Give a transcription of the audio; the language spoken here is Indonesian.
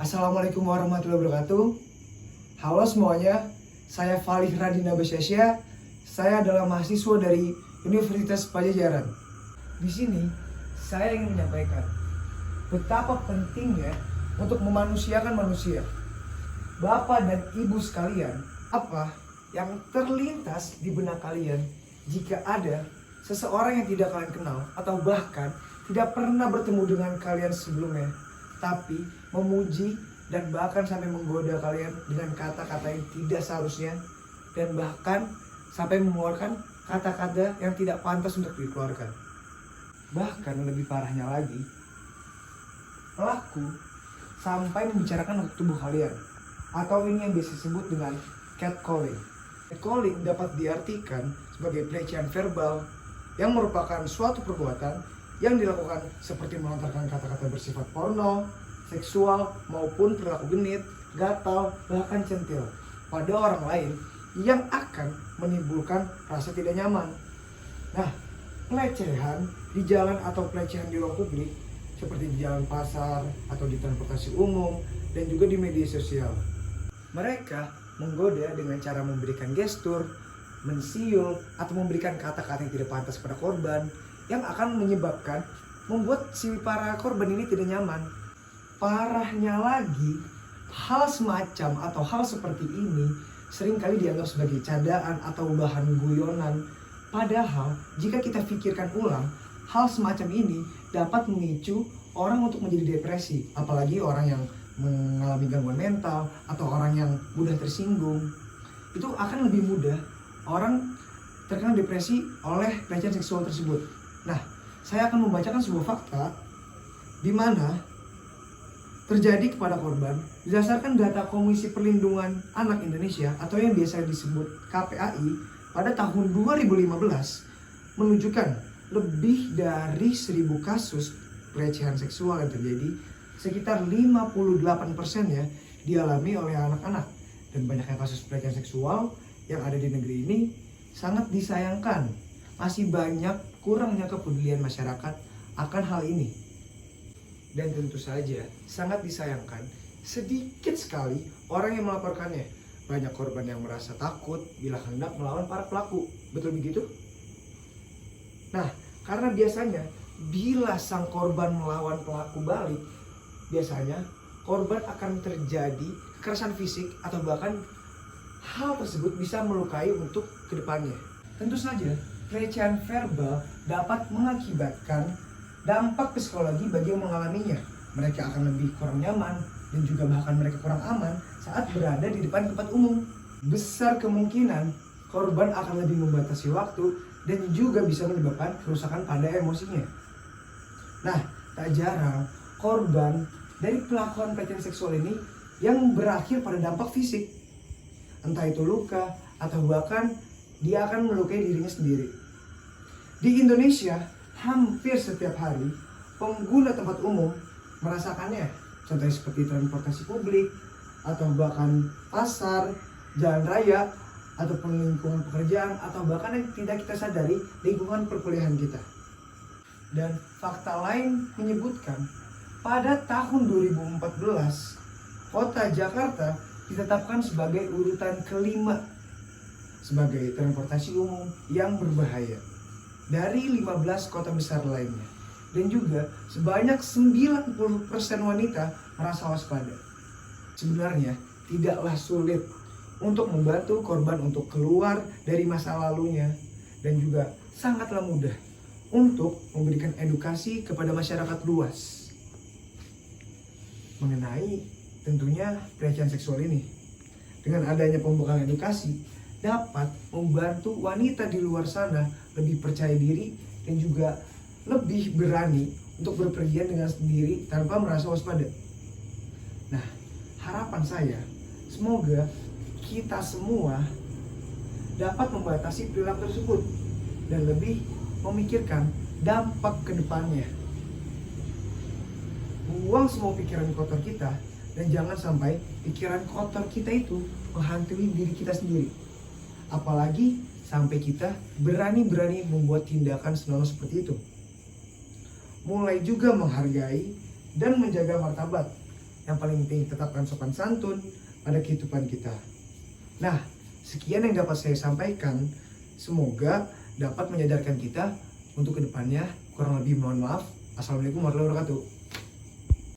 Assalamualaikum warahmatullahi wabarakatuh. Halo semuanya, saya Falih Radina Basyasya. Saya adalah mahasiswa dari Universitas Pajajaran. Di sini saya ingin menyampaikan betapa pentingnya untuk memanusiakan manusia. Bapak dan Ibu sekalian, apa yang terlintas di benak kalian jika ada seseorang yang tidak kalian kenal atau bahkan tidak pernah bertemu dengan kalian sebelumnya, tapi memuji dan bahkan sampai menggoda kalian dengan kata-kata yang tidak seharusnya, dan bahkan sampai mengeluarkan kata-kata yang tidak pantas untuk dikeluarkan. Bahkan lebih parahnya lagi, pelaku sampai membicarakan tubuh kalian, atau ini yang biasa disebut dengan catcalling. Catcalling dapat diartikan sebagai pelecehan verbal yang merupakan suatu perbuatan yang dilakukan seperti melontarkan kata-kata bersifat porno, seksual, maupun perilaku genit, gatal, bahkan centil pada orang lain yang akan menimbulkan rasa tidak nyaman. Nah, pelecehan di jalan atau pelecehan di ruang publik seperti di jalan pasar atau di transportasi umum dan juga di media sosial. Mereka menggoda dengan cara memberikan gestur, mensiul, atau memberikan kata-kata yang tidak pantas pada korban yang akan membuat si para korban ini tidak nyaman. Parahnya lagi, hal semacam atau hal seperti ini seringkali dianggap sebagai cadaan atau bahan guyonan. Padahal jika kita pikirkan ulang, hal semacam ini dapat memicu orang untuk menjadi depresi, apalagi orang yang mengalami gangguan mental atau orang yang mudah tersinggung. Itu akan lebih mudah orang terkena depresi oleh pelecehan seksual tersebut. Nah, saya akan membacakan sebuah fakta di mana terjadi kepada korban berdasarkan data Komisi Perlindungan Anak Indonesia atau yang biasa disebut KPAI pada tahun 2015 menunjukkan lebih dari 1.000 kasus pelecehan seksual yang terjadi, sekitar 58%-nya dialami oleh anak-anak. Dan banyaknya kasus pelecehan seksual yang ada di negeri ini sangat disayangkan. Masih banyak kurangnya kepedulian masyarakat akan hal ini. Dan tentu saja sangat disayangkan sedikit sekali orang yang melaporkannya. Banyak korban yang merasa takut bila hendak melawan para pelaku. Betul begitu? Nah, karena biasanya bila sang korban melawan pelaku balik, biasanya korban akan terjadi kekerasan fisik atau bahkan hal tersebut bisa melukai untuk kedepannya. Tentu saja pelecehan verbal dapat mengakibatkan dampak psikologi bagi yang mengalaminya. Mereka akan lebih kurang nyaman dan juga bahkan mereka kurang aman saat berada di depan tempat umum. Besar kemungkinan korban akan lebih membatasi waktu dan juga bisa menyebabkan kerusakan pada emosinya. Nah, tak jarang korban dari pelakuan pelecehan seksual ini yang berakhir pada dampak fisik. Entah itu luka atau bahkan dia akan melukai dirinya sendiri. Di Indonesia, hampir setiap hari pengguna tempat umum merasakannya. Contohnya seperti transportasi publik, atau bahkan pasar, jalan raya, ataupun lingkungan pekerjaan, atau bahkan yang tidak kita sadari, lingkungan perkuliahan kita. Dan fakta lain menyebutkan, pada tahun 2014, kota Jakarta ditetapkan sebagai urutan kelima sebagai transportasi umum yang berbahaya dari 15 kota besar lainnya. Dan juga sebanyak 90% wanita merasa waspada. Sebenarnya tidaklah sulit untuk membantu korban untuk keluar dari masa lalunya, dan juga sangatlah mudah untuk memberikan edukasi kepada masyarakat luas mengenai tentunya pelecehan seksual ini. Dengan adanya pembekalan edukasi dapat membantu wanita di luar sana lebih percaya diri dan juga lebih berani untuk berpergian dengan sendiri tanpa merasa waspada. Nah, harapan saya semoga kita semua dapat membatasi perilaku tersebut dan lebih memikirkan dampak ke depannya. Buang semua pikiran kotor kita dan jangan sampai pikiran kotor kita itu menghantui diri kita sendiri. Apalagi sampai kita berani-berani membuat tindakan senonoh seperti itu. Mulai juga menghargai dan menjaga martabat Yang paling penting tetapkan sopan santun pada kehidupan kita. Nah, sekian yang dapat saya sampaikan. Semoga dapat menyadarkan kita untuk kedepannya. Kurang lebih mohon maaf. Assalamualaikum warahmatullahi wabarakatuh.